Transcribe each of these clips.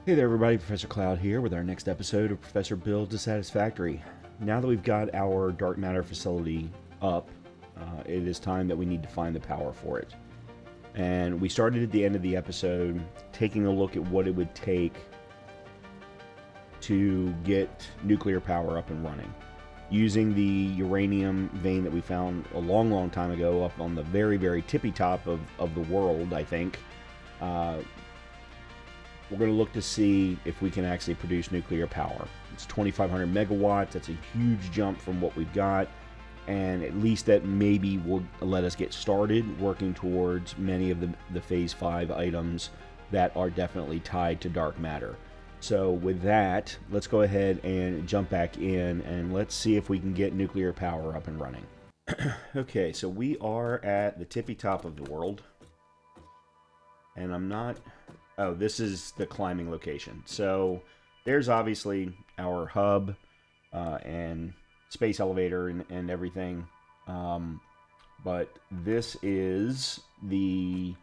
Hey there everybody, Professor Cloud here with our next episode of Professor Builds to Satisfactory. Now that we've got our dark matter facility up, it is time that we need to find the power for it. And we started at the end of the episode taking a look at what it would take to get nuclear power up and running. Using the uranium vein that we found a long time ago up on the very tippy top of the world, I think. We're going to look to see if we can actually produce nuclear power. It's 2,500 megawatts. That's a huge jump from what we've got. And at least that maybe will let us get started working towards many of the Phase 5 items that are definitely tied to dark matter. So with that, let's go ahead and jump back in and let's see if we can get nuclear power up and running. Okay, so we are at the tippy top of the world. And I'm not... Oh, this is the climbing location. So there's obviously our hub and space elevator and everything. But this is the...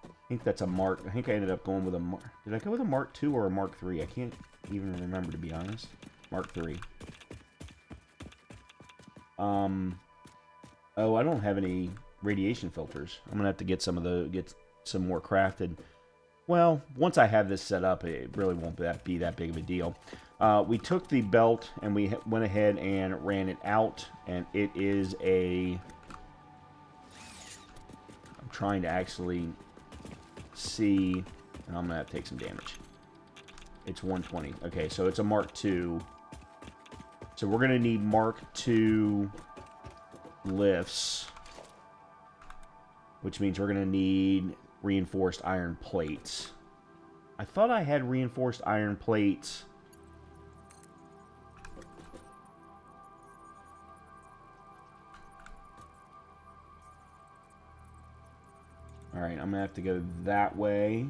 I think that's a Mark... I think I ended up going with a Mark... Did I go with a Mark II or a Mark III? I can't even remember, to be honest. Mark III. Oh, I don't have any radiation filters. I'm going to have to get some more crafted. Well, once I have this set up, it really won't be that big of a deal. We took the belt and we went ahead and ran it out, and it is a... I'm trying to actually see, and I'm going to have to take some damage. It's 120. Okay, so it's a Mark II. So we're going to need Mark II lifts, which means we're going to need reinforced iron plates. I thought I had reinforced iron plates. Alright, I'm gonna have to go that way.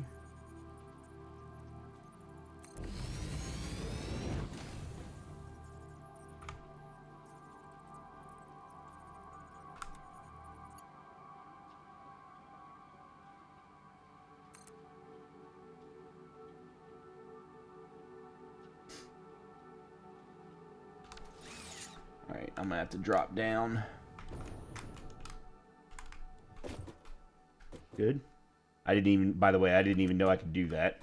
Alright, I'm gonna have to drop down. Good. I didn't even, by the way, I didn't even know I could do that.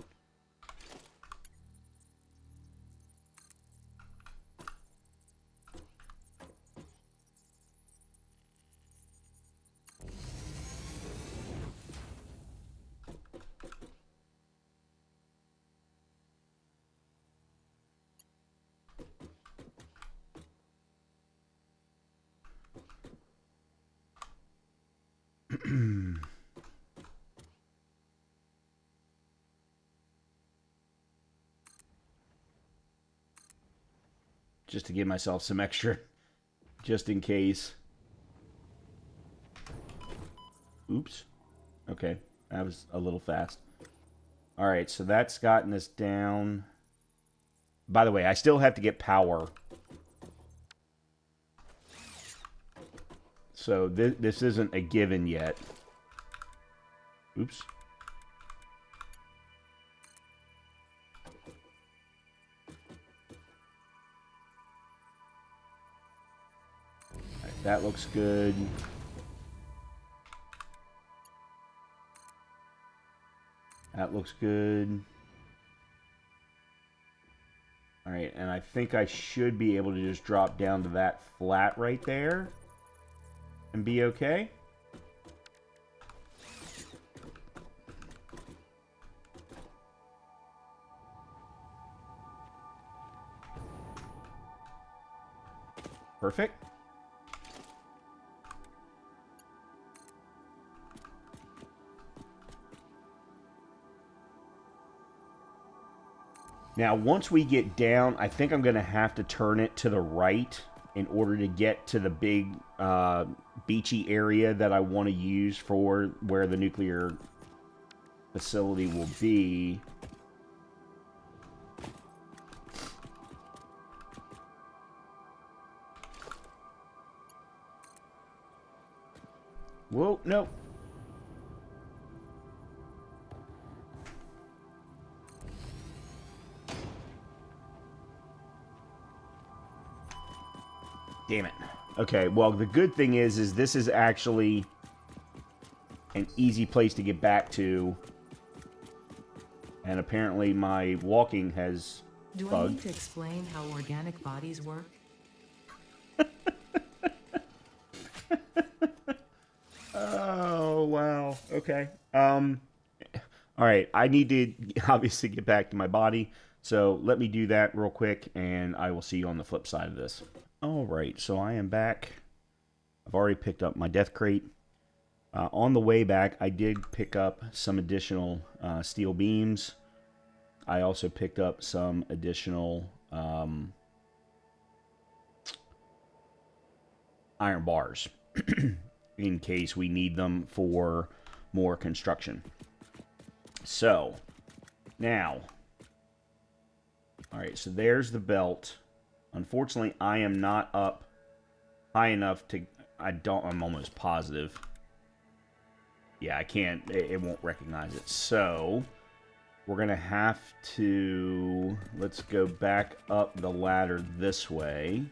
Just to give myself some extra, just in case. Oops. Okay, that was a little fast. Alright, so that's gotten us down. By the way, I still have to get power. So this isn't a given yet. Oops. That looks good. That looks good. Alright, and I think I should be able to just drop down to that flat right there and be okay. Perfect. Now, once we get down, I think I'm going to have to turn it to the right in order to get to the big beachy area that I want to use for where the nuclear facility will be. Whoa, no. Damn it. Okay, well, the good thing is this is actually an easy place to get back to. And apparently my walking has bugged. Do I need to explain how organic bodies work? Oh, wow. Okay. All right, I need to obviously get back to my body. So let me do that real quick, and I will see you on the flip side of this. All right, so I am back. I've already picked up my death crate. On the way back, I did pick up some additional steel beams. I also picked up some additional iron bars in case we need them for more construction. So, now, all right, so there's the belt. Unfortunately, I am not up high enough to, I'm almost positive. Yeah, I can't, it won't recognize it. So, we're going to have to, let's go back up the ladder this way.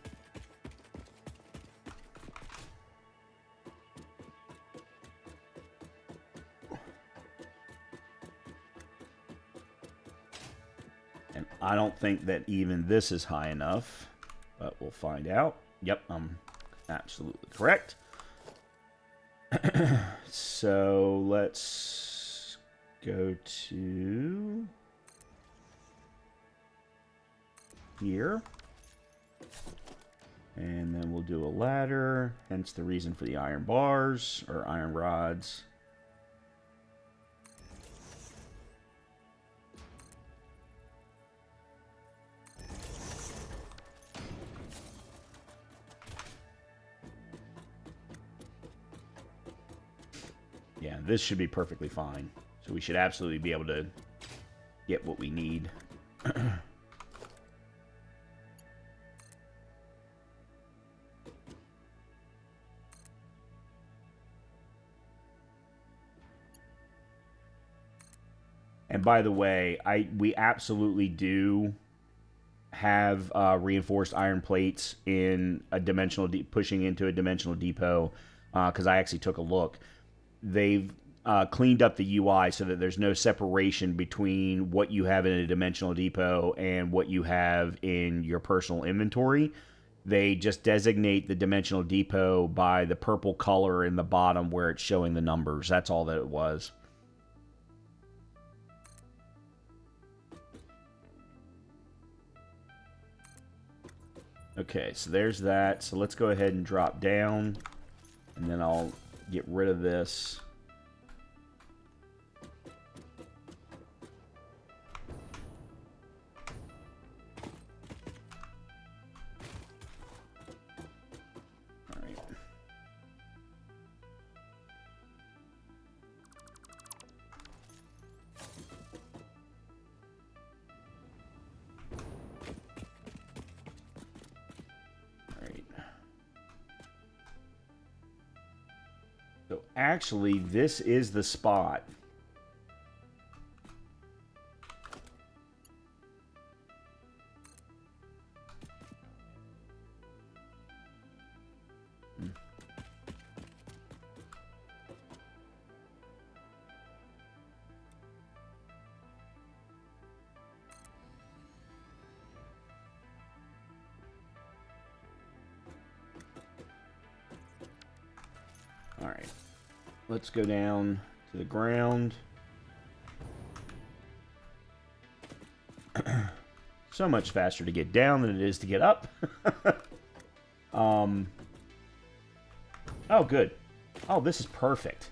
And I don't think that even this is high enough, but we'll find out. Yep, I'm absolutely correct. So let's go to here. And then we'll do a ladder, hence the reason for the iron bars, or iron rods. Yeah, this should be perfectly fine. So we should absolutely be able to get what we need. And by the way, we absolutely do have reinforced iron plates in a dimensional pushing into a dimensional depot, because I actually took a look. They've cleaned up the UI so that there's no separation between what you have in a dimensional depot and what you have in your personal inventory. They just designate the dimensional depot by the purple color in the bottom where it's showing the numbers. That's all that it was. Okay, so there's that. So let's go ahead and drop down, and then I'll get rid of this. All right. So actually, this is the spot. All right. Let's go down to the ground. So much faster to get down than it is to get up. Oh, good. Oh, this is perfect.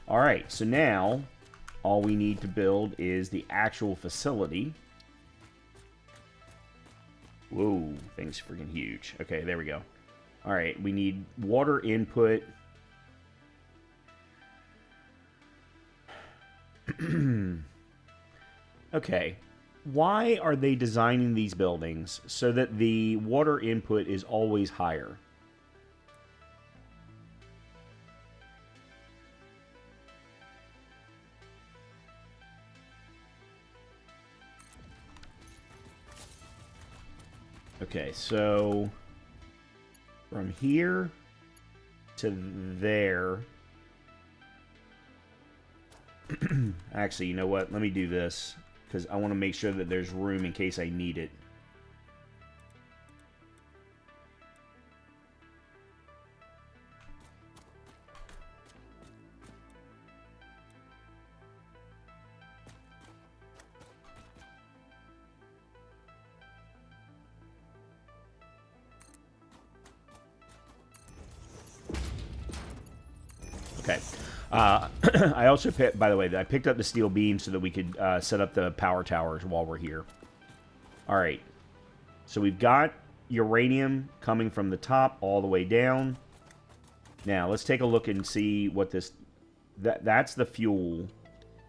All right, so now all we need to build is the actual facility. Whoa, thing's freaking huge. Okay, there we go. All right, we need water input. Okay, why are they designing these buildings so that the water input is always higher? Okay, so from here to there. Actually, you know what? Let me do this, because I want to make sure that there's room in case I need it. Okay. I also picked, by the way, I picked up the steel beam so that we could set up the power towers while we're here. All right. So we've got uranium coming from the top all the way down. Now, let's take a look and see what this... That's the fuel.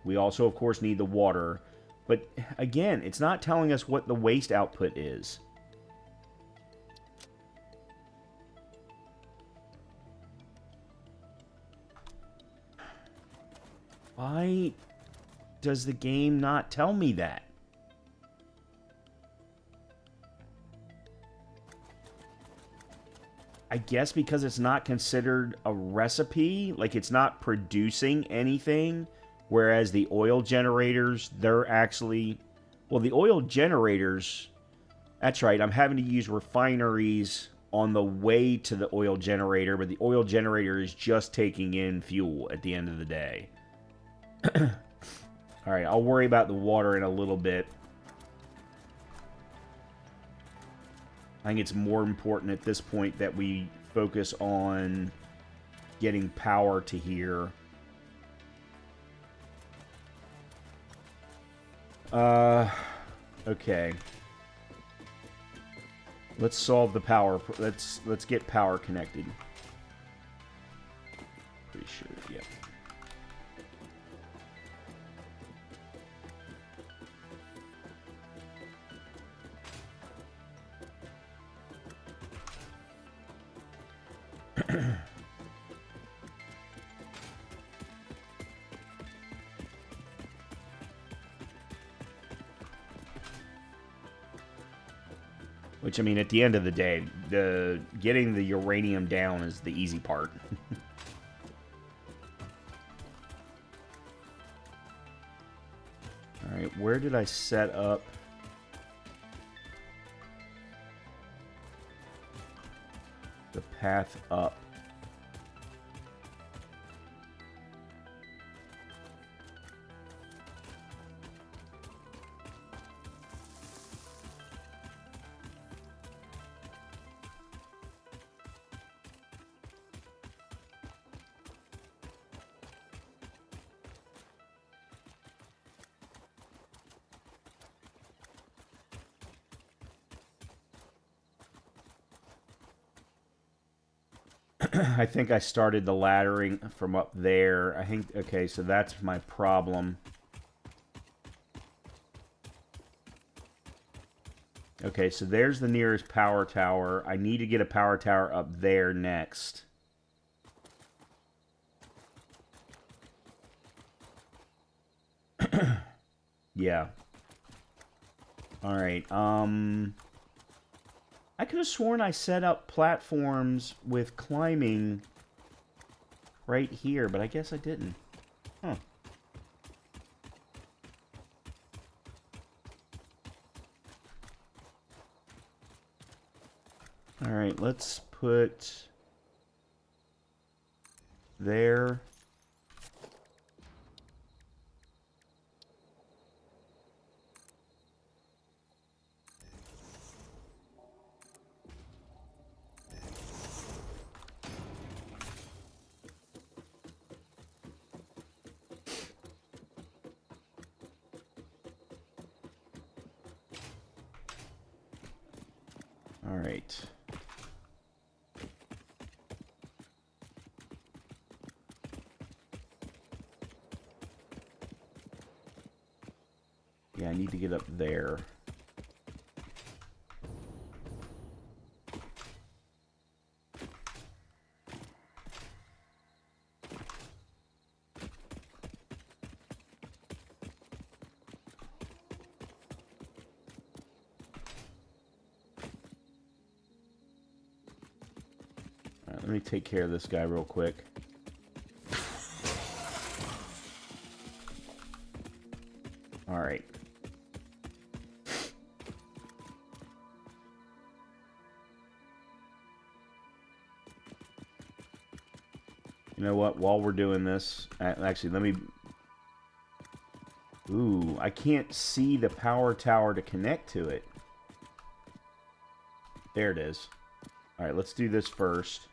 We also, of course, need the water. But, again, it's not telling us what the waste output is. Why does the game not tell me that? I guess because it's not considered a recipe, like it's not producing anything, whereas the oil generators, they're actually... Well, the oil generators, that's right, I'm having to use refineries on the way to the oil generator, but the oil generator is just taking in fuel at the end of the day. Alright, I'll worry about the water in a little bit. I think it's more important at this point that we focus on getting power to here. Okay. Let's solve the power. Let's get power connected. Pretty sure, yeah. Which, I mean, at the end of the day, getting the uranium down is the easy part. Alright, where did I set up? The path up. I think I started the laddering from up there. I think, okay, so that's my problem. Okay, so there's the nearest power tower. I need to get a power tower up there next. Yeah. Alright, I could have sworn I set up platforms with climbing right here, but I guess I didn't. Huh. Alright, let's put there. All right. Yeah, I need to get up there. Let me take care of this guy real quick. All right. You know what? While we're doing this, actually, let me... Ooh, I can't see the power tower to connect to it. There it is. All right, let's do this first.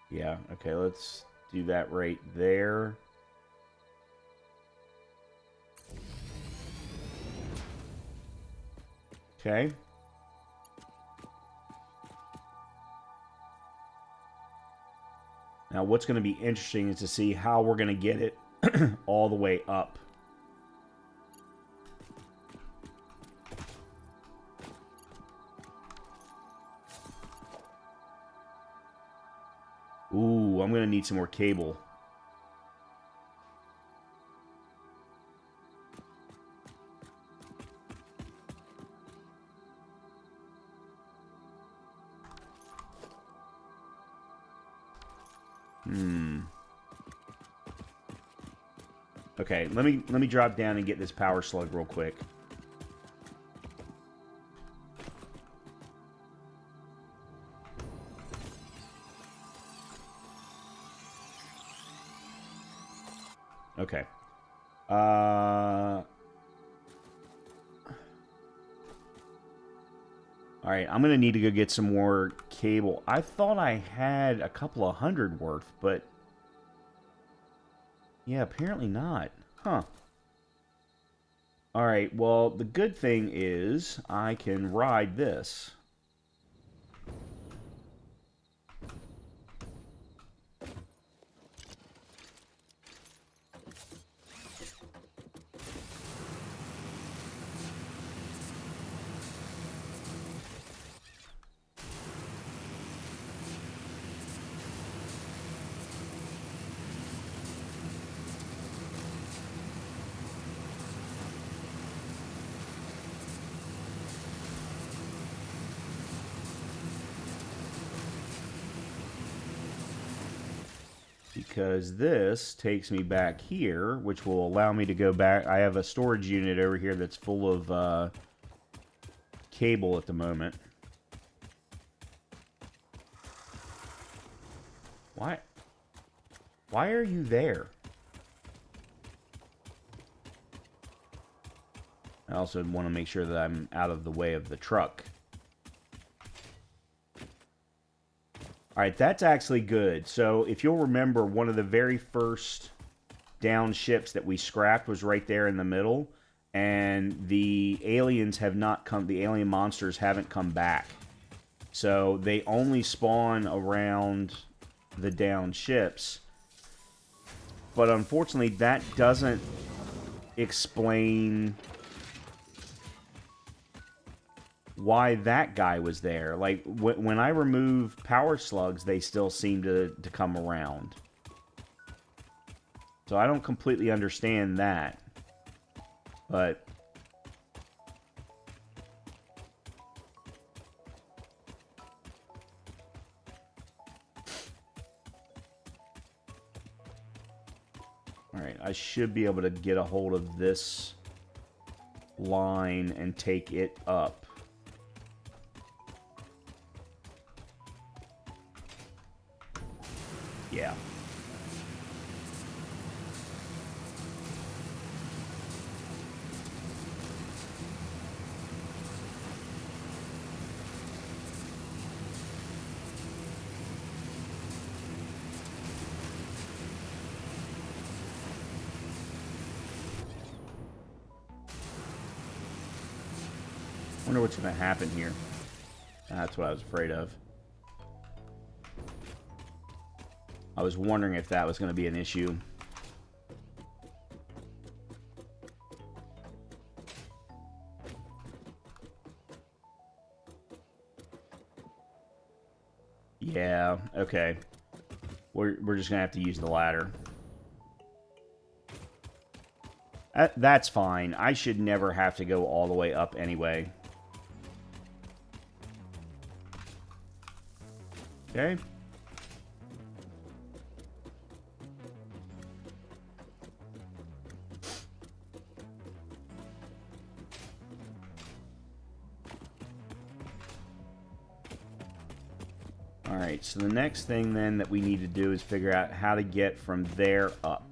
Yeah, okay, let's do that right there. Okay. Now, what's going to be interesting is to see how we're going to get it all the way up. Ooh, I'm going to need some more cable. Okay, let me drop down and get this power slug real quick. Okay. All right, I'm going to need to go get some more cable. I thought I had a couple of hundred worth, but... yeah, apparently not. Huh. All right, well, the good thing is I can ride this. Because this takes me back here, which will allow me to go back. I have a storage unit over here that's full of cable at the moment. Why are you there? I also want to make sure that I'm out of the way of the truck. Alright, that's actually good. So, if you'll remember, one of the very first down ships that we scrapped was right there in the middle. And the aliens have not come... the alien monsters haven't come back. So, they only spawn around the down ships. But unfortunately, that doesn't explain... why that guy was there. Like, when I remove power slugs, they still seem to come around. So I don't completely understand that. But... alright, I should be able to get a hold of this line and take it up. Yeah. Wonder what's going to happen here. That's what I was afraid of. I was wondering if that was going to be an issue. Yeah, okay. We're just going to have to use the ladder. That's fine. I should never have to go all the way up anyway. Okay. Alright, so the next thing then that we need to do is figure out how to get from there up.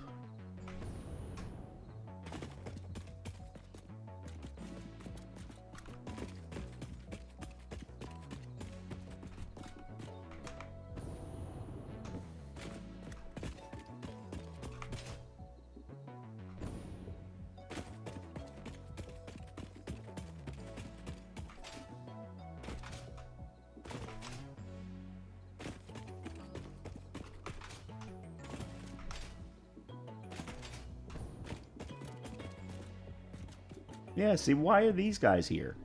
Yeah, see, why are these guys here?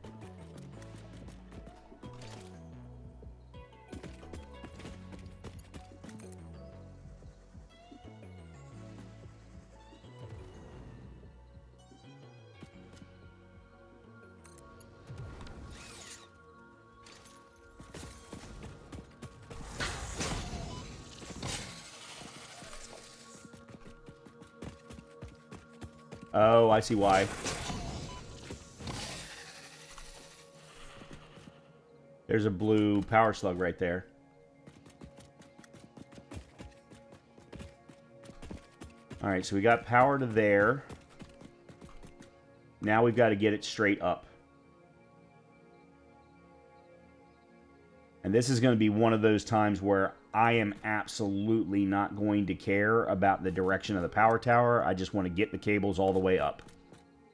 Oh, I see why. There's a blue power slug right there. Alright, so we got power to there. Now we've got to get it straight up. And this is going to be one of those times where I am absolutely not going to care about the direction of the power tower. I just want to get the cables all the way up.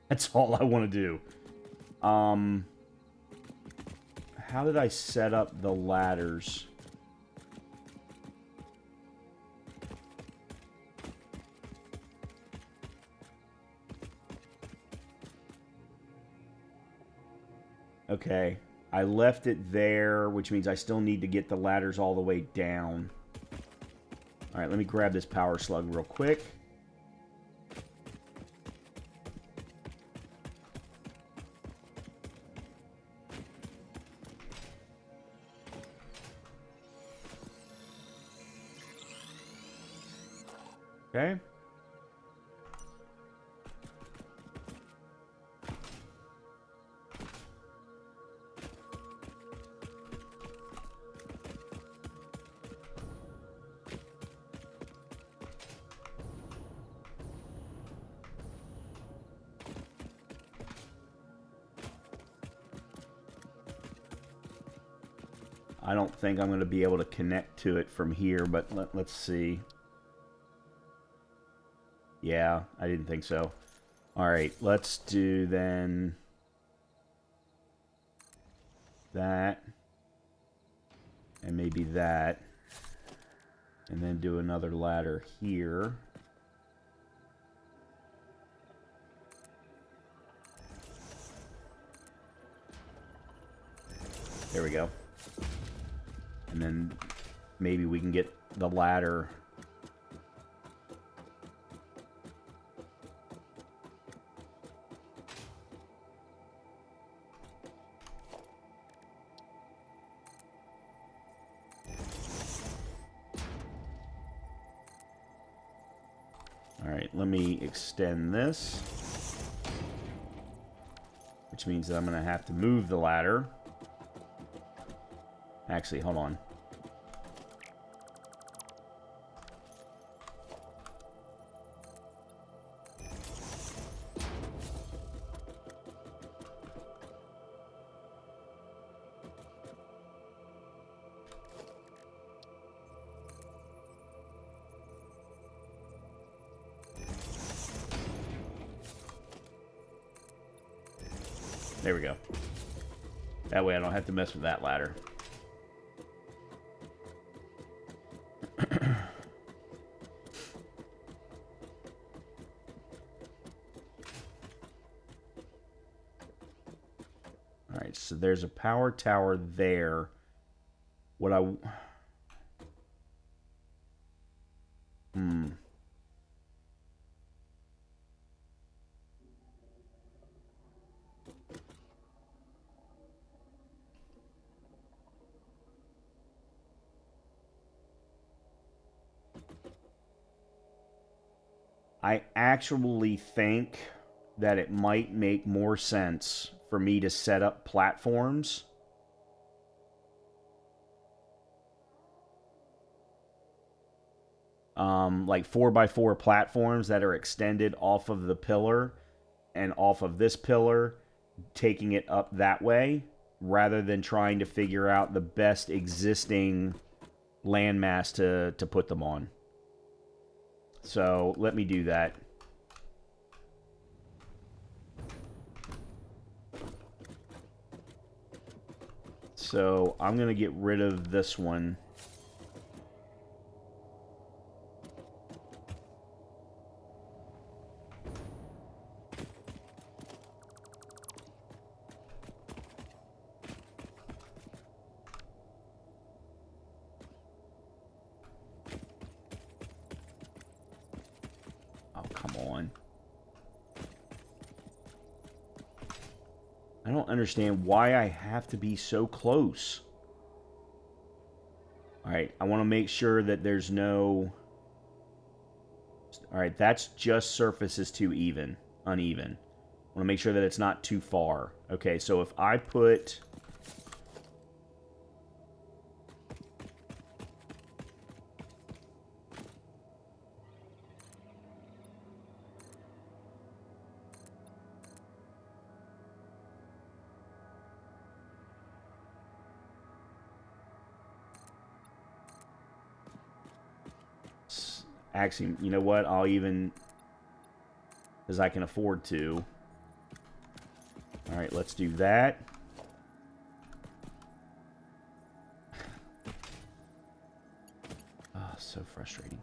That's all I want to do. How did I set up the ladders? Okay. I left it there, which means I still need to get the ladders all the way down. Alright, let me grab this power slug real quick. Okay. I don't think I'm going to be able to connect to it from here, but let's see. Yeah, I didn't think so. Alright, let's do then that. And maybe that. And then do another ladder here. There we go. And then maybe we can get the ladder. All right, let me extend this, which means that I'm going to have to move the ladder. Actually, hold on. There we go. That way I don't have to mess with that ladder. Alright, so there's a power tower there. What I... I actually think that it might make more sense for me to set up platforms like 4x4 platforms that are extended off of the pillar and off of this pillar, taking it up that way, rather than trying to figure out the best existing landmass to put them on. So let me do that. So I'm going to get rid of this one. Oh, come on. I don't understand why I have to be so close. Alright, I want to make sure that there's no... Alright, that's just surface is too uneven. I want to make sure that it's not too far. Okay, so if I put... Actually, you know what? I'll even... Because I can afford to. Alright, let's do that. Oh, so frustrating.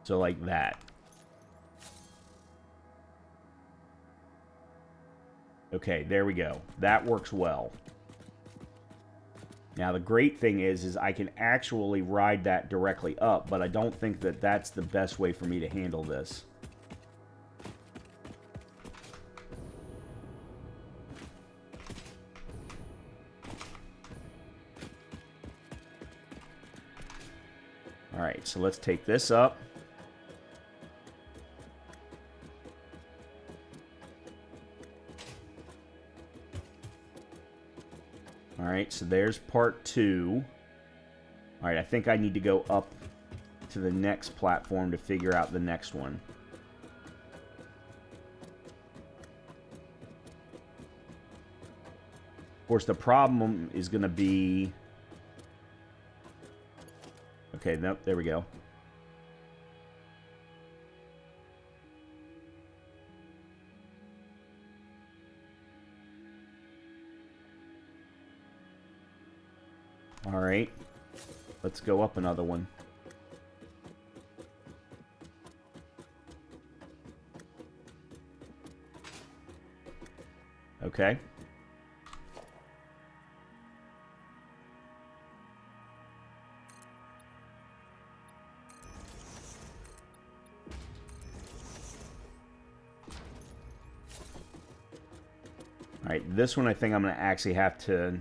So like that. Okay, there we go. That works well. Now, the great thing is I can actually ride that directly up, but I don't think that that's the best way for me to handle this. Alright, so let's take this up. Alright, so there's part 2. Alright, I think I need to go up to the next platform to figure out the next one. Of course, the problem is going to be... Okay, nope, there we go. Alright, let's go up another one. Okay. Alright, this one I think I'm going to actually have to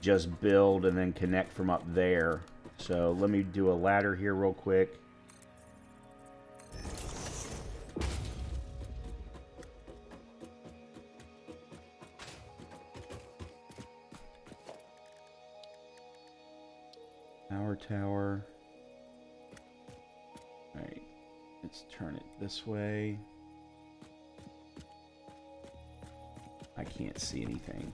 just build and then connect from up there. So let me do a ladder here real quick. Power tower. Alright, let's turn it this way. I can't see anything.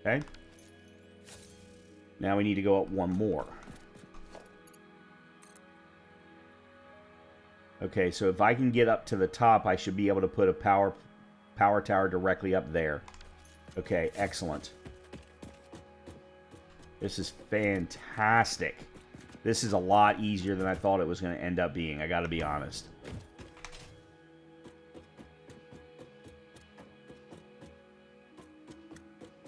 Okay. Now we need to go up one more. Okay, so if I can get up to the top, I should be able to put a power tower directly up there. Okay, excellent. This is fantastic. This is a lot easier than I thought it was going to end up being, I gotta be honest.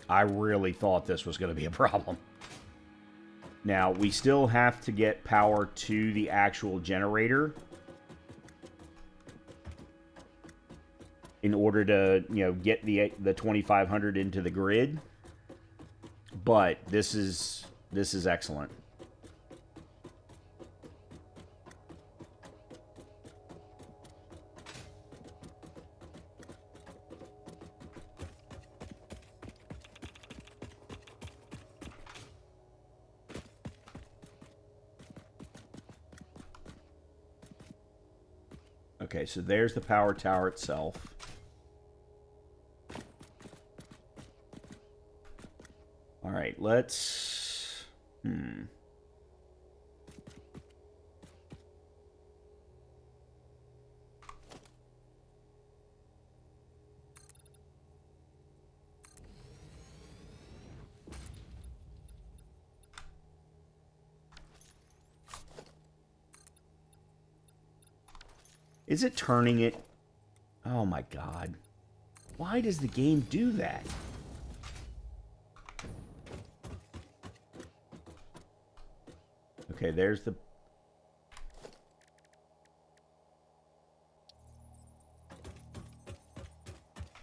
I really thought this was going to be a problem. Now, we still have to get power to the actual generator in order to, you know, get the 2500 into the grid. But this is excellent. Okay, so there's the power tower itself. All right, let's... Is it turning it? Oh my god. Why does the game do that? Okay, there's the...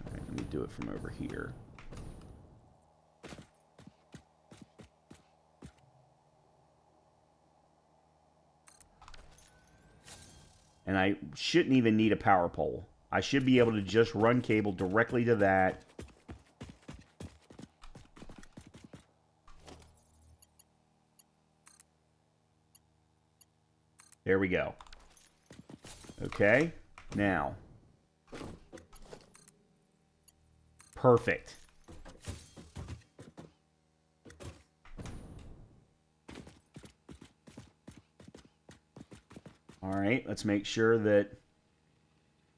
Alright, let me do it from over here. And I shouldn't even need a power pole. I should be able to just run cable directly to that. There we go. Okay, now. Perfect. All right, let's make sure that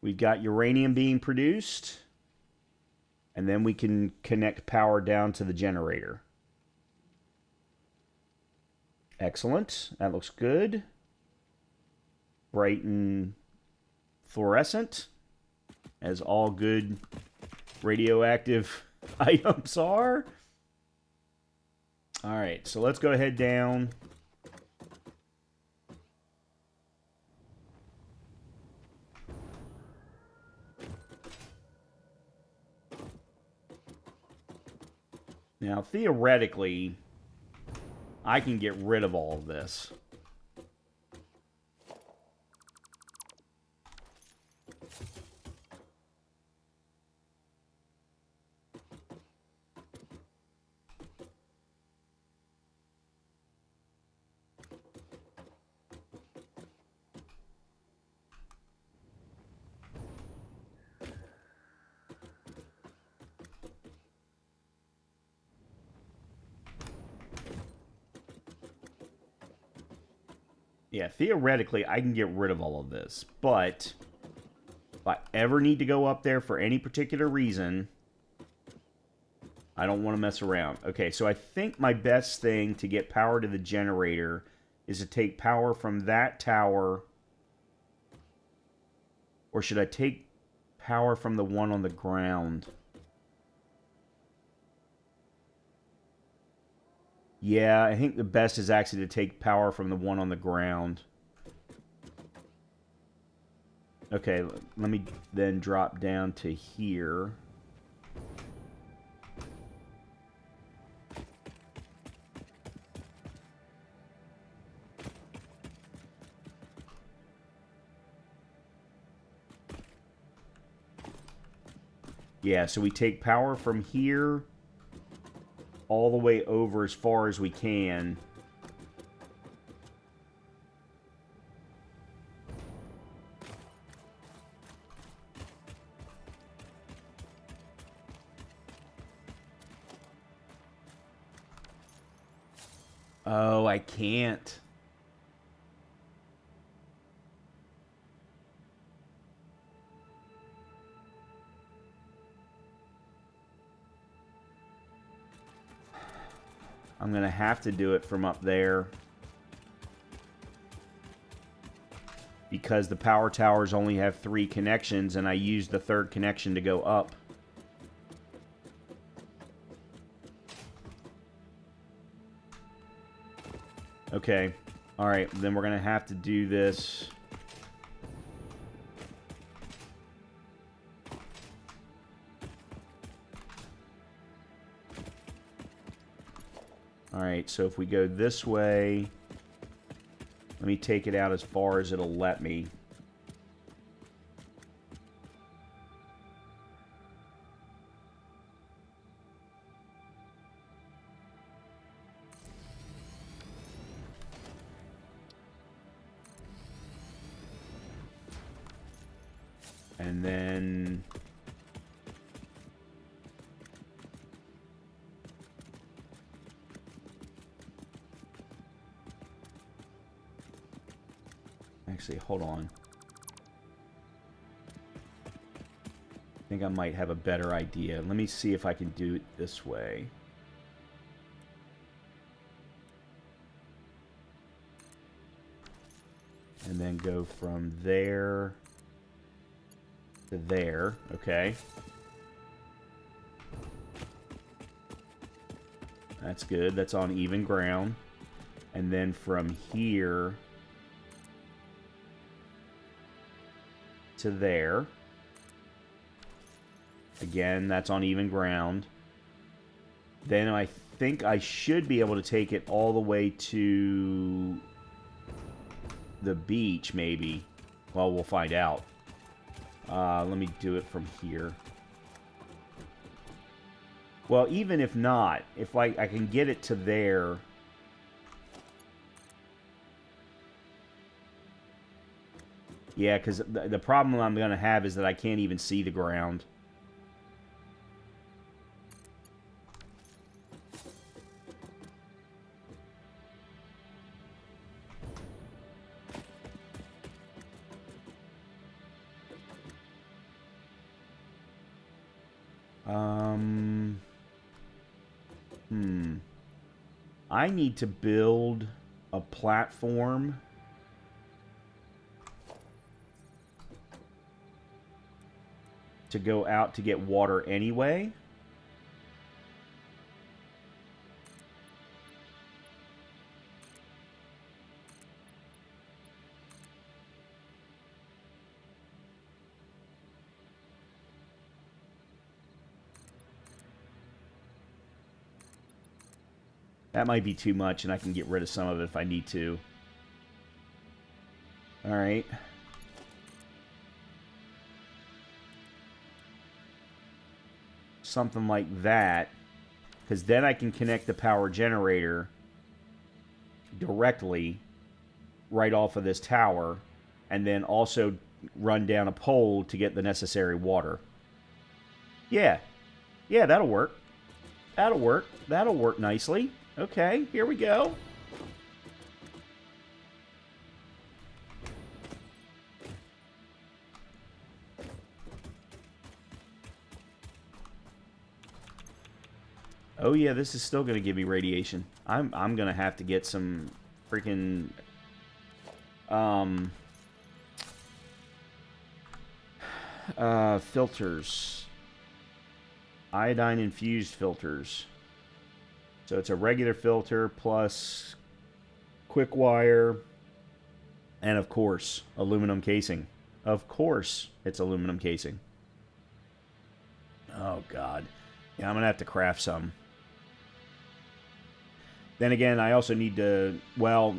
we've got uranium being produced. And then we can connect power down to the generator. Excellent. That looks good. Bright and fluorescent, as all good radioactive items are. All right, so let's go ahead down. Now, theoretically, I can get rid of all of this. Yeah, theoretically, I can get rid of all of this. But if I ever need to go up there for any particular reason, I don't want to mess around. Okay, so I think my best thing to get power to the generator is to take power from that tower. Or should I take power from the one on the ground? Yeah, I think the best is actually to take power from the one on the ground. Okay, let me then drop down to here. Yeah, so we take power from here all the way over as far as we can. Oh, I can't. I'm going to have to do it from up there. Because the power towers only have 3 connections, and I used the 3rd connection to go up. Okay. Alright, then we're going to have to do this. Alright, so if we go this way, let me take it out as far as it'll let me. And then actually, hold on. I think I might have a better idea. Let me see if I can do it this way. And then go from there to there. Okay. That's good. That's on even ground. And then from here to there. Again, that's on even ground. Then I think I should be able to take it all the way to the beach, maybe. Well, we'll find out. Let me do it from here. Well, even if not, if I can get it to there. Yeah, because the problem I'm going to have is that I can't even see the ground. I need to build a platform to go out to get water anyway. That might be too much, and I can get rid of some of it if I need to. Alright. Something like that. Because then I can connect the power generator directly right off of this tower. And then also run down a pole to get the necessary water. Yeah. Yeah, that'll work. That'll work. That'll work nicely. Okay, here we go. Oh yeah, this is still going to give me radiation. I'm going to have to get some freaking filters. Iodine infused filters. So it's a regular filter plus quick wire and of course aluminum casing. Of course it's aluminum casing. Oh god. Yeah, I'm going to have to craft some. Then again, I also need to, well,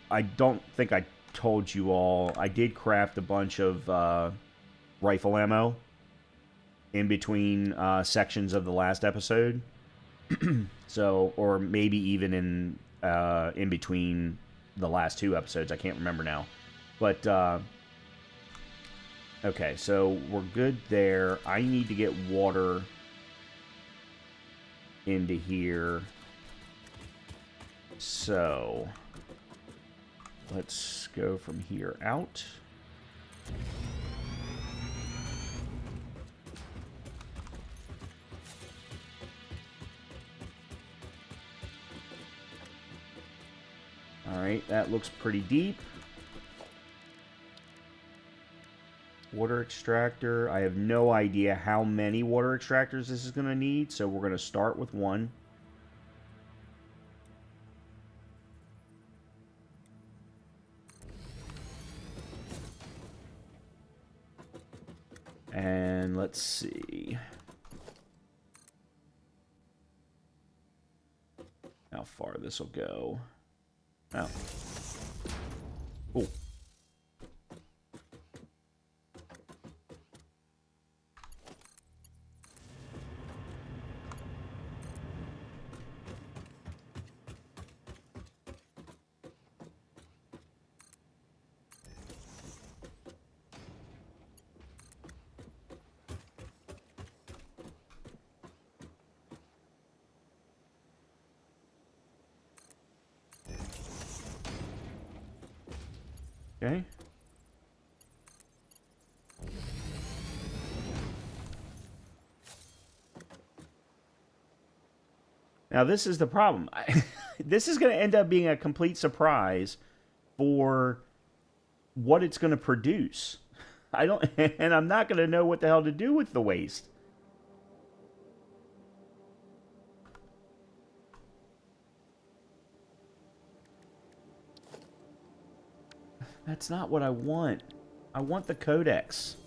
I don't think I told you all. I did craft a bunch of rifle ammo in between sections of the last episode. So, or maybe even in between the last two episodes. I can't remember now. But, okay, so we're good there. I need to get water into here. So, let's go from here out. Alright, that looks pretty deep. Water extractor. I have no idea how many water extractors this is going to need, so we're going to start with one. And let's see how far this will go. Oh. Oh. Okay. Now this is the problem. This is going to end up being a complete surprise for what it's going to produce. And I'm not going to know what the hell to do with the waste. That's not what I want. I want the codex.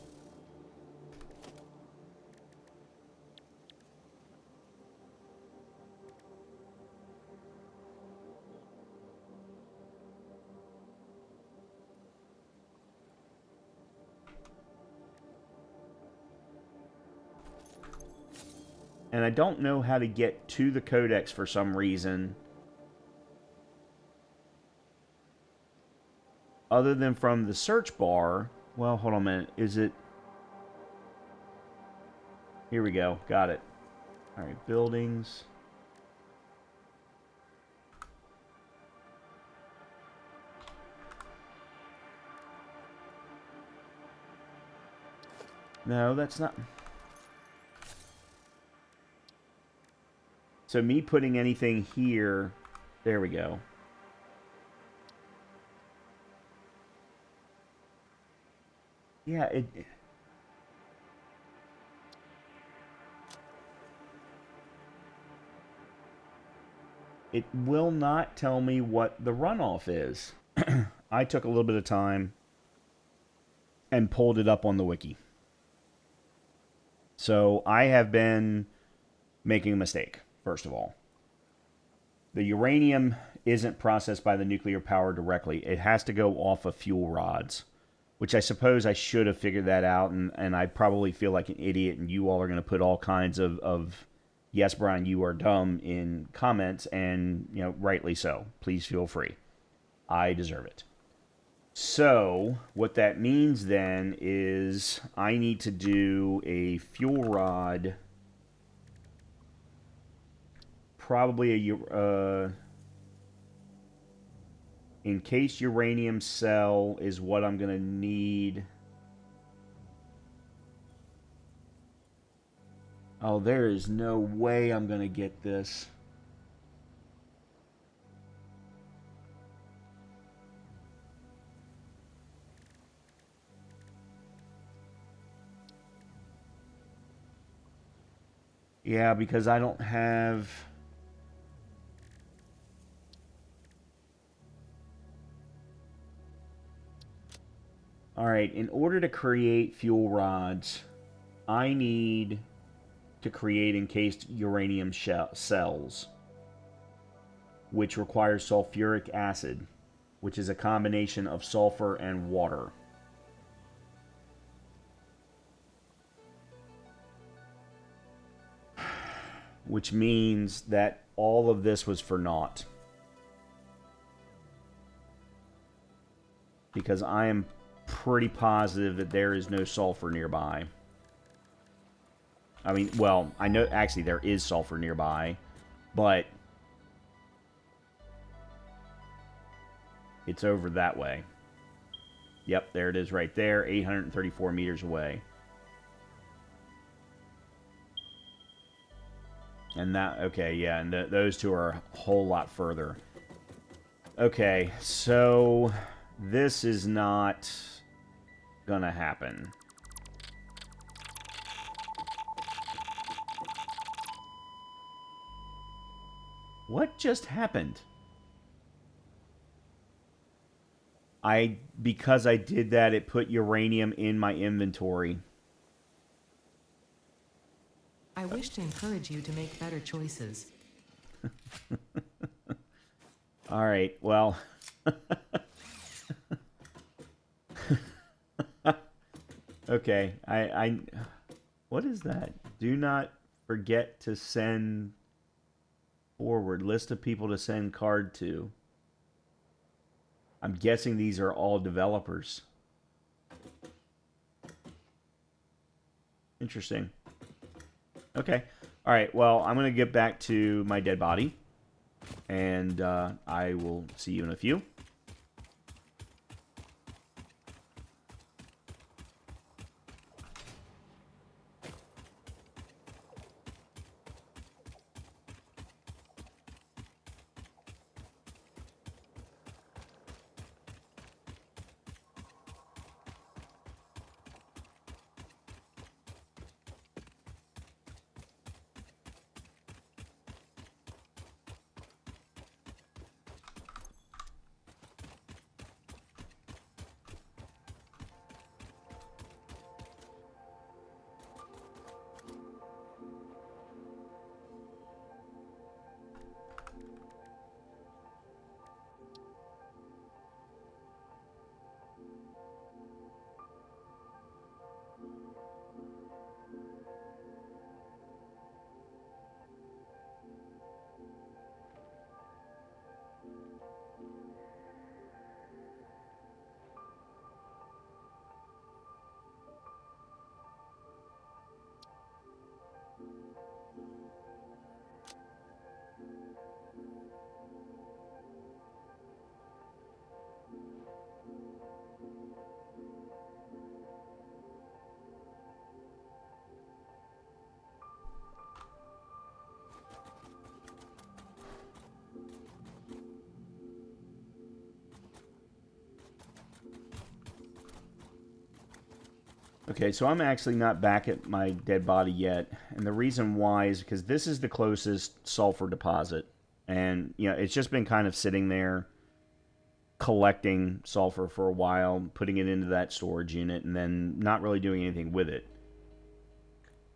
And I don't know how to get to the codex for some reason. Other than from the search bar. Well, hold on a minute. Is it... Here we go. Got it. Alright, buildings. No, that's not... So me putting anything here... There we go. Yeah, it will not tell me what the runoff is. I took a little bit of time and pulled it up on the wiki. So I have been making a mistake, first of all. The uranium isn't processed by the nuclear power directly. It has to go off of fuel rods, which I suppose I should have figured that out, and I probably feel like an idiot, and you all are going to put all kinds of yes, Brian, you are dumb in comments, and, you know, rightly so. Please feel free. I deserve it. So, what that means then is I need to do a fuel rod, probably a encased uranium cell is what I'm going to need. Oh, there is no way I'm going to get this. Yeah, because I don't have... Alright, in order to create fuel rods, I need to create encased uranium cells, which requires sulfuric acid, which is a combination of sulfur and water. Which means that all of this was for naught. Because I am pretty positive that there is no sulfur nearby. I mean, well, I know actually there is sulfur nearby, but it's over that way. Yep, there it is right there, 834 meters away. And that, okay, yeah, and those two are a whole lot further. Okay, so this is not gonna happen. What just happened? Because I did that, it put uranium in my inventory. I wish to encourage you to make better choices. All right, well. Okay, what is that? Do not forget to send forward. List of people to send card to. I'm guessing these are all developers. Interesting. Okay. All right, well, I'm going to get back to my dead body. And I will see you in a few. Okay, so I'm actually not back at my dead body yet. And the reason why is because this is the closest sulfur deposit. And, you know, it's just been kind of sitting there collecting sulfur for a while, putting it into that storage unit, and then not really doing anything with it.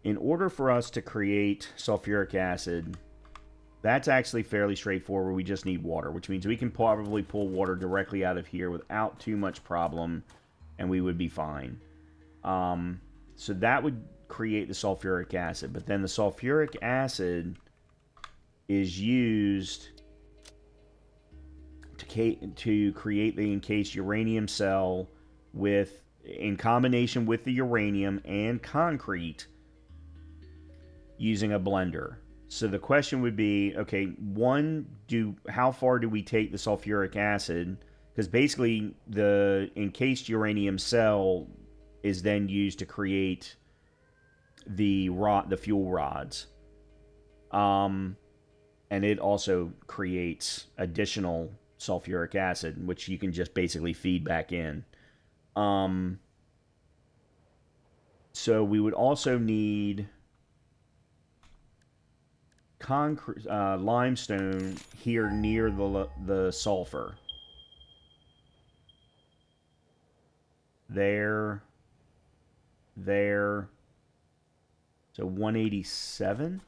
In order for us to create sulfuric acid, that's actually fairly straightforward. We just need water, which means we can probably pull water directly out of here without too much problem, and we would be fine. So that would create the sulfuric acid, but then the sulfuric acid is used to create the encased uranium cell with, in combination with the uranium and concrete, using a blender. So the question would be, okay, one, how far do we take the sulfuric acid? Because basically the encased uranium cell is then used to create the fuel rods. And it also creates additional sulfuric acid, which you can just basically feed back in. So we would also need concrete, limestone here near the sulfur. There. So 187.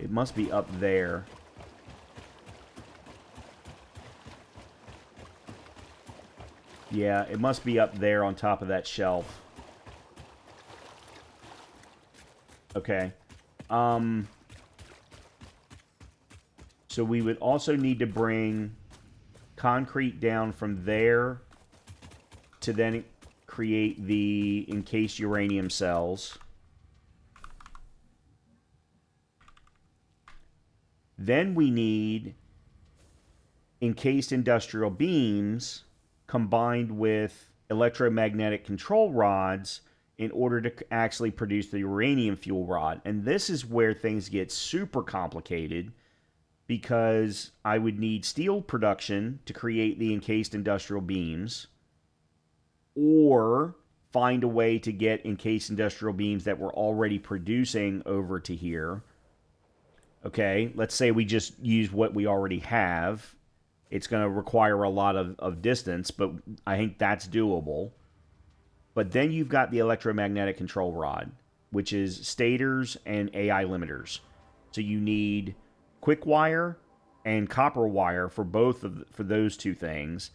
It must be up there. Yeah, it must be up there on top of that shelf. Okay. So we would also need to bring concrete down from there to then create the encased uranium cells. Then we need encased industrial beams combined with electromagnetic control rods in order to actually produce the uranium fuel rod. And this is where things get super complicated, because I would need steel production to create the encased industrial beams, or find a way to get encased industrial beams that we're already producing over to here, Okay, let's say we just use what we already have. It's going to require a lot of distance, but I think that's doable. But then you've got the electromagnetic control rod, which is stators and AI limiters. So you need quick wire and copper wire for for those two things,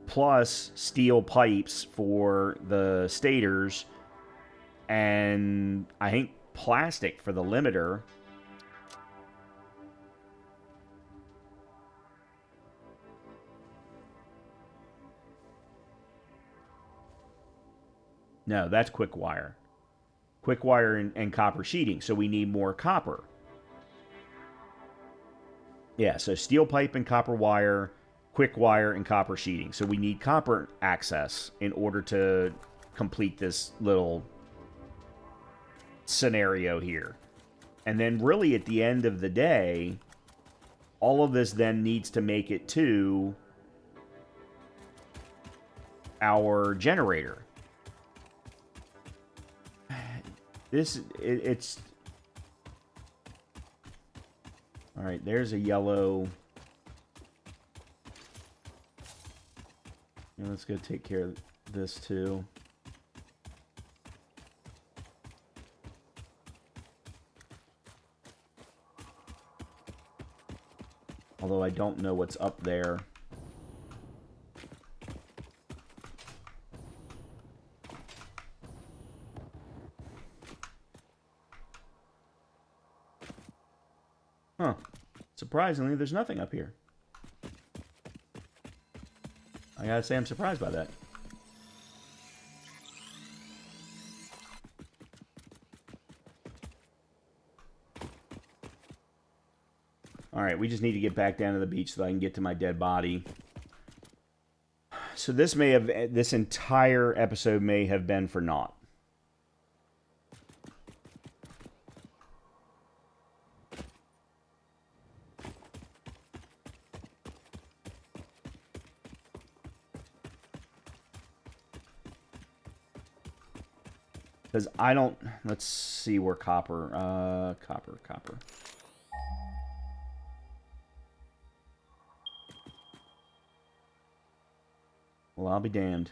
plus steel pipes for the stators, and I think plastic for the limiter. No, that's quick wire. Quick wire and copper sheeting. So we need more copper. Yeah, so steel pipe and copper wire, quick wire and copper sheeting. So we need copper access in order to complete this little scenario here. And then really at the end of the day, all of this then needs to make it to our generator. It's... All right, there's a yellow. Let's go take care of this too. Although I don't know what's up there. Huh. Surprisingly, there's nothing up here. I gotta say I'm surprised by that. Alright, we just need to get back down to the beach so I can get to my dead body. So this entire episode may have been for naught. Because I don't... Let's see where copper... Copper. Well, I'll be damned.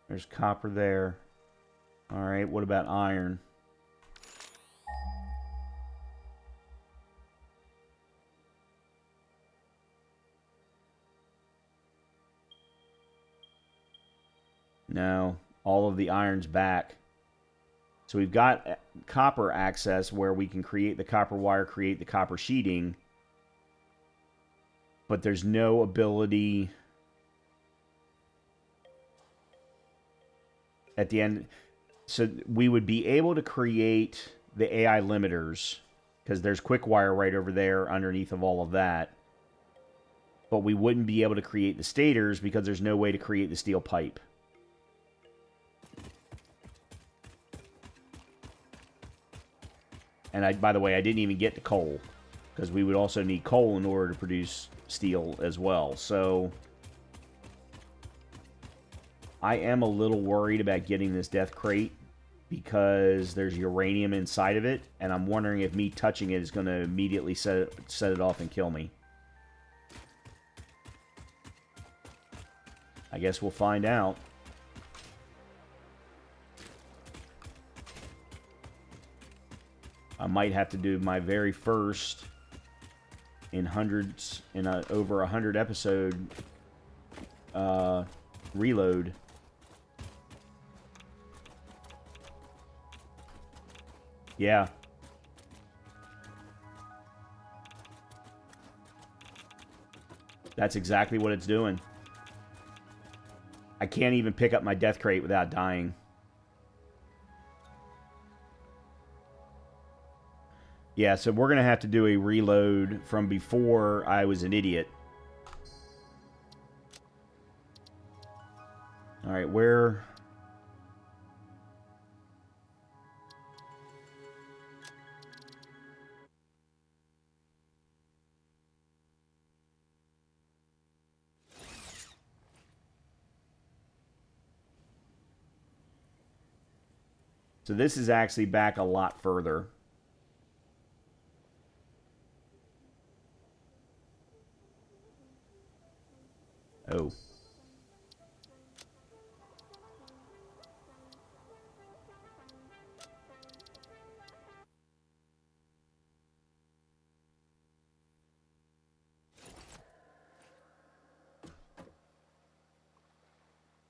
There's copper there. Alright, what about iron? No, all of the iron's back. So we've got copper access where we can create the copper wire, create the copper sheeting. But there's no ability at the end. So we would be able to create the AI limiters because there's quick wire right over there underneath of all of that. But we wouldn't be able to create the stators because there's no way to create the steel pipe. And by the way, I didn't even get to coal, because we would also need coal in order to produce steel as well. So I am a little worried about getting this death crate, because there's uranium inside of it, and I'm wondering if me touching it is going to immediately set it off and kill me. I guess we'll find out. I might have to do my very first over 100 episode reload. Yeah. That's exactly what it's doing. I can't even pick up my death crate without dying. Yeah, so we're going to have to do a reload from before I was an idiot. Alright, where... So this is actually back a lot further. Oh.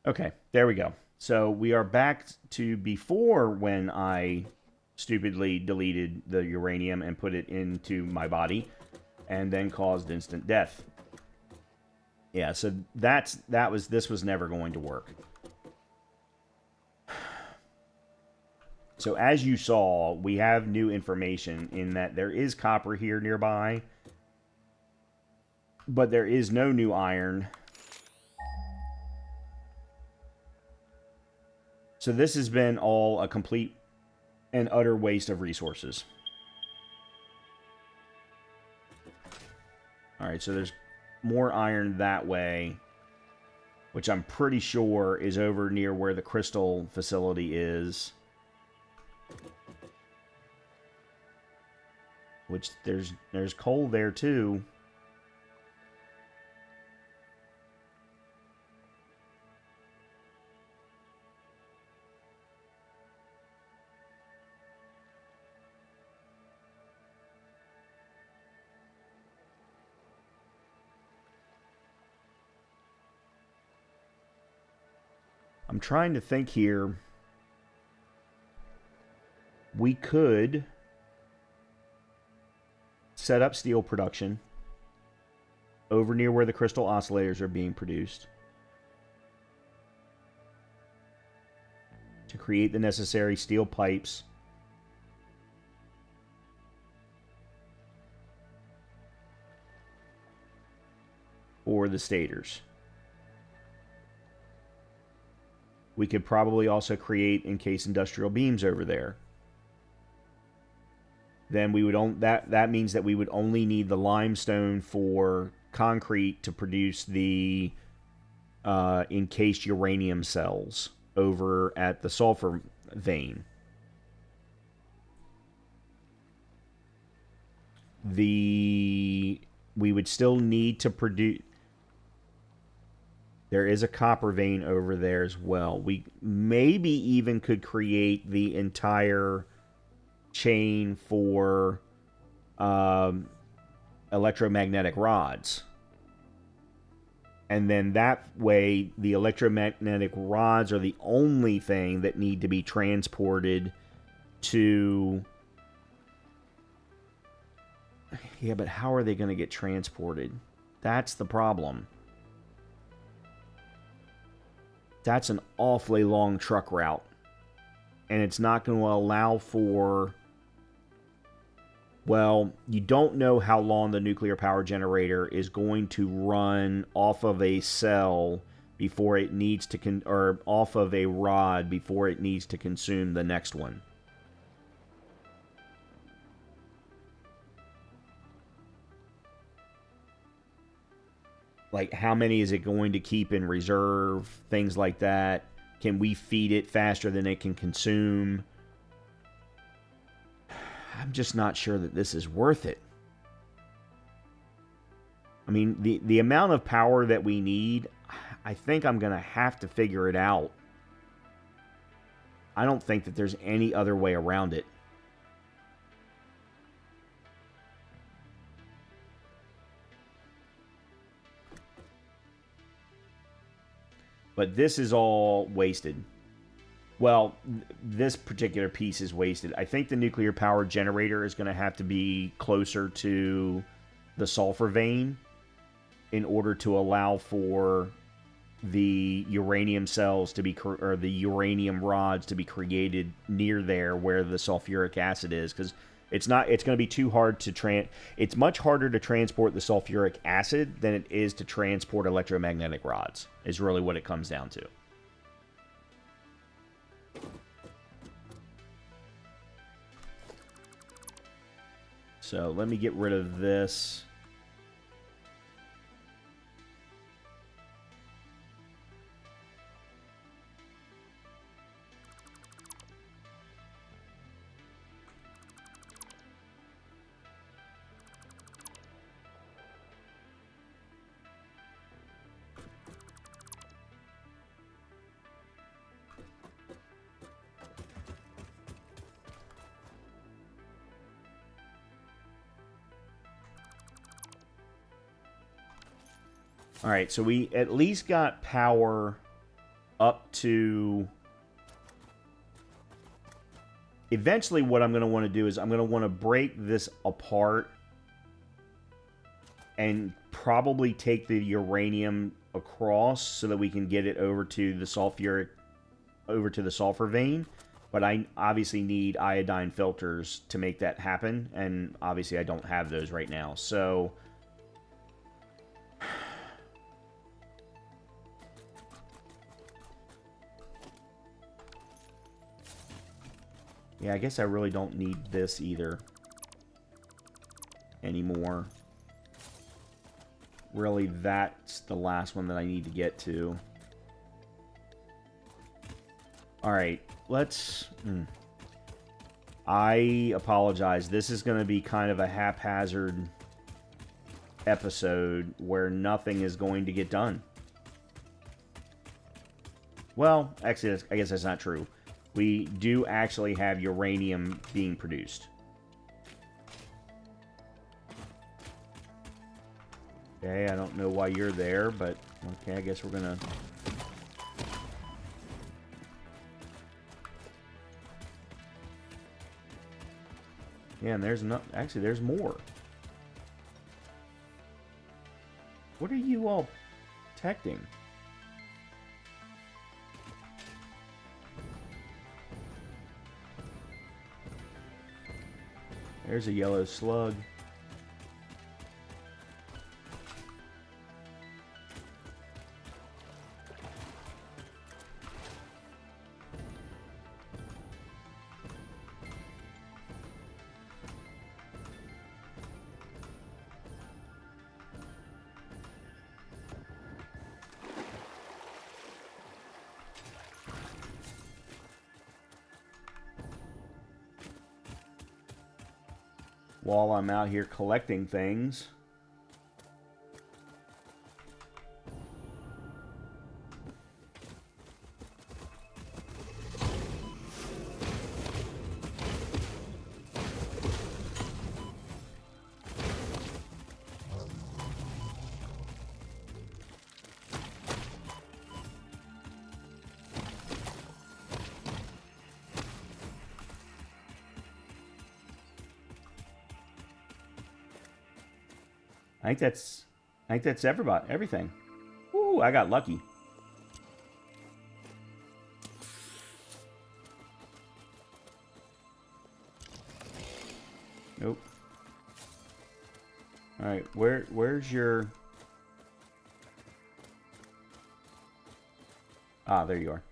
Okay, there we go. So we are back to before when I stupidly deleted the uranium and put it into my body and then caused instant death. Yeah, so this was never going to work. So as you saw, we have new information in that there is copper here nearby, but there is no new iron. So this has been all a complete and utter waste of resources. Alright, so there's more iron that way, which I'm pretty sure is over near where the crystal facility is. Which there's coal there too. I'm trying to think here. We could set up steel production over near where the crystal oscillators are being produced to create the necessary steel pipes for the stators. We could probably also create encased industrial beams over there. Then we would that means that we would only need the limestone for concrete to produce the encased uranium cells over at the sulfur vein. We would still need to produce. There is a copper vein over there as well. We maybe even could create the entire chain for electromagnetic rods. And then that way, the electromagnetic rods are the only thing that need to be transported to... Yeah, but how are they going to get transported? That's the problem. That's an awfully long truck route. And it's not going to allow for... Well, you don't know how long the nuclear power generator is going to run off of a cell before it needs to... or off of a rod before it needs to consume the next one. Like, how many is it going to keep in reserve? Things like that. Can we feed it faster than it can consume? I'm just not sure that this is worth it. I mean, the amount of power that we need, I think I'm going to have to figure it out. I don't think that there's any other way around it. But this is all wasted. Well, this particular piece is wasted. I think the nuclear power generator is going to have to be closer to the sulfur vein in order to allow for the uranium cells to be, or the uranium rods to be created near there where the sulfuric acid is, because it's going to be too hard to it's much harder to transport the sulfuric acid than it is to transport electromagnetic rods, is really what it comes down to. So let me get rid of this. All right, so we at least got power up to... Eventually, what I'm going to want to do is I'm going to want to break this apart and probably take the uranium across so that we can get it over to the sulfur vein. But I obviously need iodine filters to make that happen, and obviously I don't have those right now. So yeah, I guess I really don't need this either anymore. Really, that's the last one that I need to get to. Alright, let's... I apologize. This is going to be kind of a haphazard episode where nothing is going to get done. Well, actually, I guess that's not true. We do actually have uranium being produced. Okay, I don't know why you're there, but okay, I guess we're gonna... Yeah, and there's not... Actually, there's more. What are you all protecting? There's a yellow slug. While I'm out here collecting things. I think that's everything. Ooh, I got lucky. Nope. All right, where's your... Ah, there you are.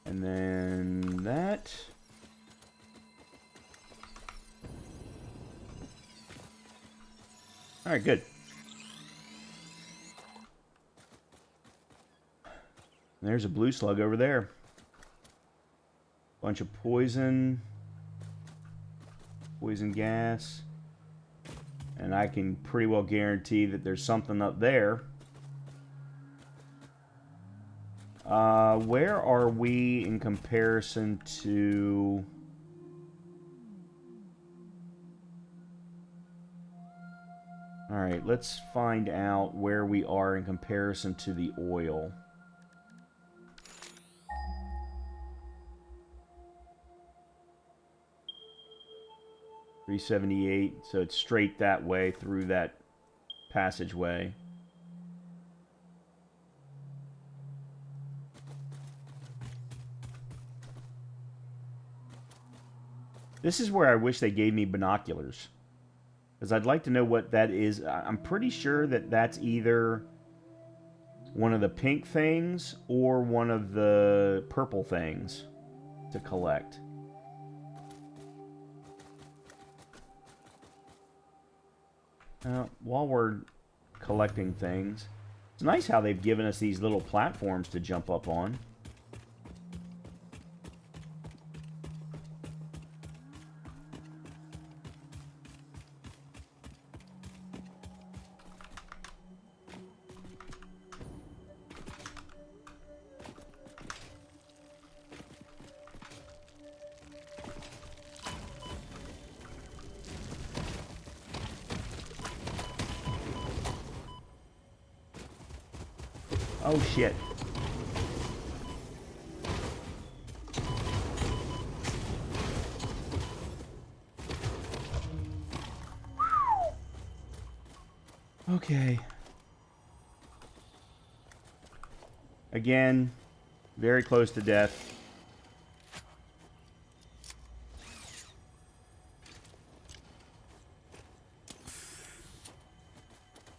And then that... Alright, good. There's a blue slug over there. Bunch of poison. Poison gas. And I can pretty well guarantee that there's something up there. Where are we in comparison to... Alright, let's find out where we are in comparison to the oil. $378, so it's straight that way through that passageway. This is where I wish they gave me binoculars. Because I'd like to know what that is. I'm pretty sure that that's either one of the pink things or one of the purple things to collect. While we're collecting things, it's nice how they've given us these little platforms to jump up on. Oh, shit. Okay. Again, very close to death.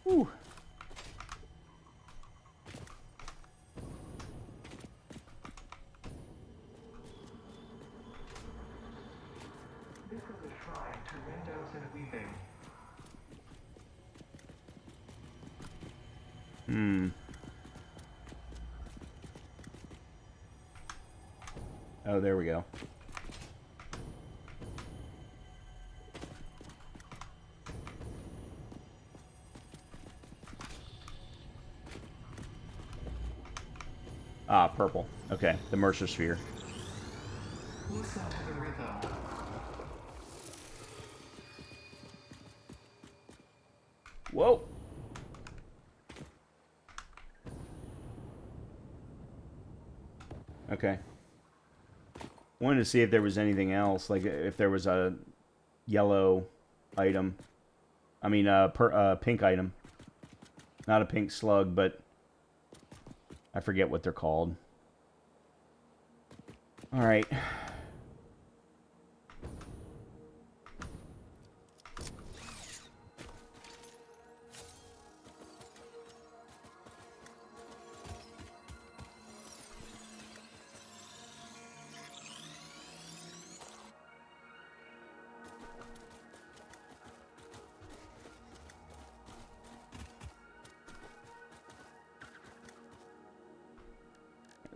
Whew. This is a shrine to windows and weaving. Oh, there we go. Ah, purple. Okay, the Mercer Sphere. Listen to the rhythm. Whoa! Okay. Wanted to see if there was anything else, like if there was a yellow item. I mean, pink item. Not a pink slug, but I forget what they're called. Alright.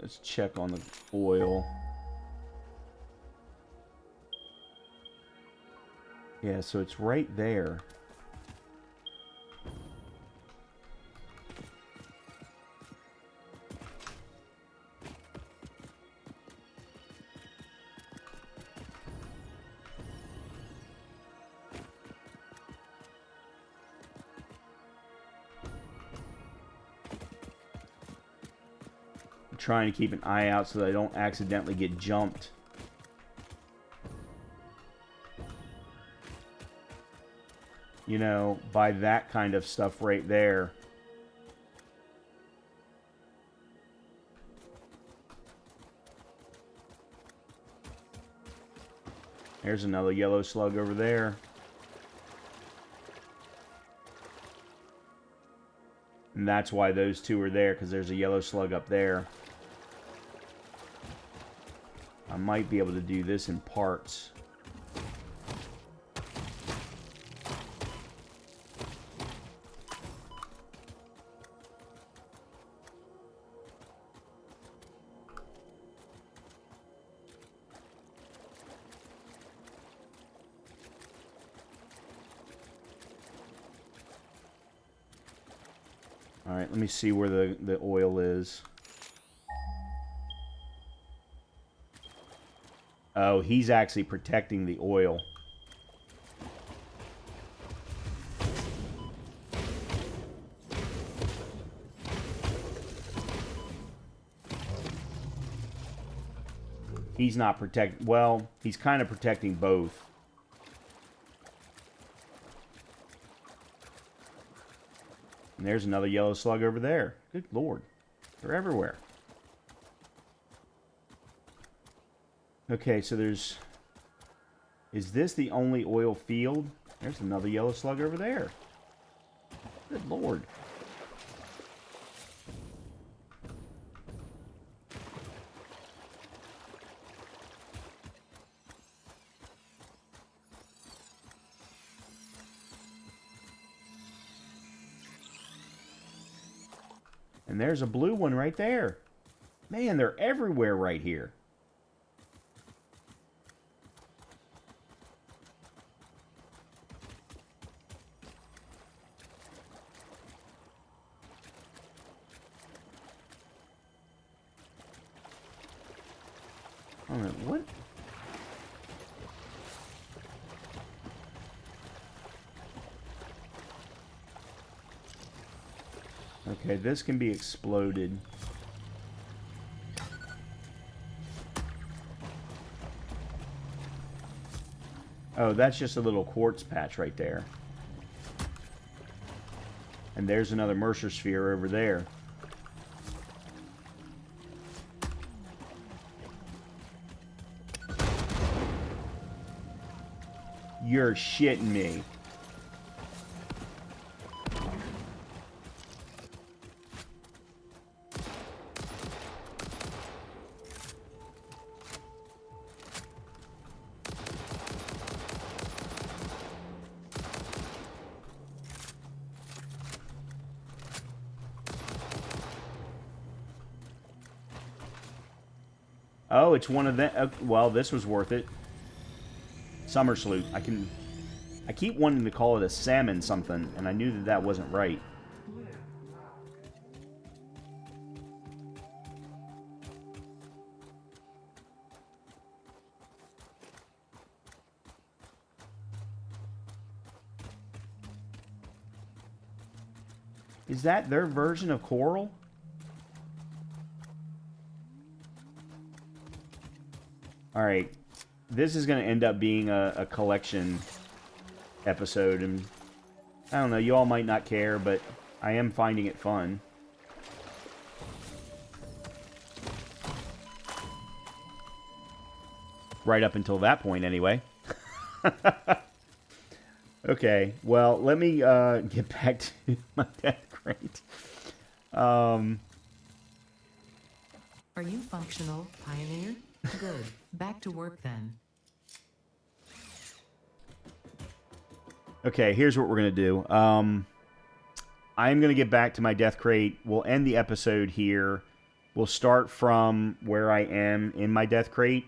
Let's check on the oil. Yeah, so it's right there. I'm trying to keep an eye out so that I don't accidentally get jumped. You know, by that kind of stuff right there. There's another yellow slug over there. And that's why those two are there, because there's a yellow slug up there. I might be able to do this in parts. Alright, let me see where the oil is. Oh, he's actually protecting the oil. He's not protect. Well, he's kind of protecting both. And there's another yellow slug over there. Good lord. They're everywhere. Okay, so there's... Is this the only oil field? There's another yellow slug over there. Good lord. And there's a blue one right there. Man, they're everywhere right here. I don't know, what? Okay, this can be exploded. Oh, that's just a little quartz patch right there. And there's another Mercer sphere over there. You're shitting me. Oh, it's one of them. Well, this was worth it. Summer Sloop. I keep wanting to call it a salmon something, and I knew that that wasn't right. Is that their version of coral? Alright. This is going to end up being a collection episode, and I don't know, you all might not care, but I am finding it fun. Right up until that point, anyway. Okay, well, let me get back to my death crate. Are you functional, Pioneer? Good. Back to work then. Okay, here's what we're going to do. I'm going to get back to my death crate. We'll end the episode here. We'll start from where I am in my death crate,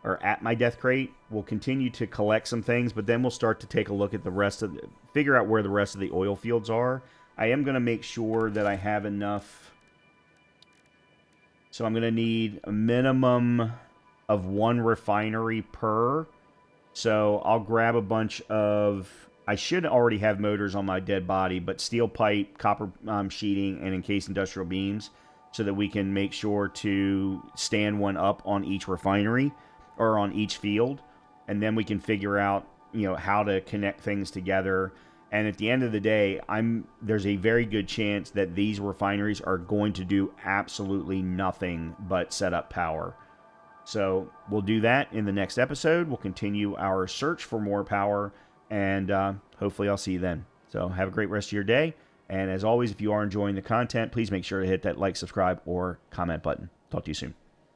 or at my death crate. We'll continue to collect some things, but then we'll start to take a look at the rest of figure out where the rest of the oil fields are. I am going to make sure that I have enough. So I'm going to need a minimum of 1 refinery per. So I'll grab a bunch of... I should already have motors on my dead body, but steel pipe, copper sheeting, and encased industrial beams, so that we can make sure to stand one up on each refinery or on each field, and then we can figure out, you know, how to connect things together. And at the end of the day, there's a very good chance that these refineries are going to do absolutely nothing but set up power. So we'll do that in the next episode. We'll continue our search for more power, and hopefully I'll see you then. So have a great rest of your day. And as always, if you are enjoying the content, please make sure to hit that like, subscribe, or comment button. Talk to you soon.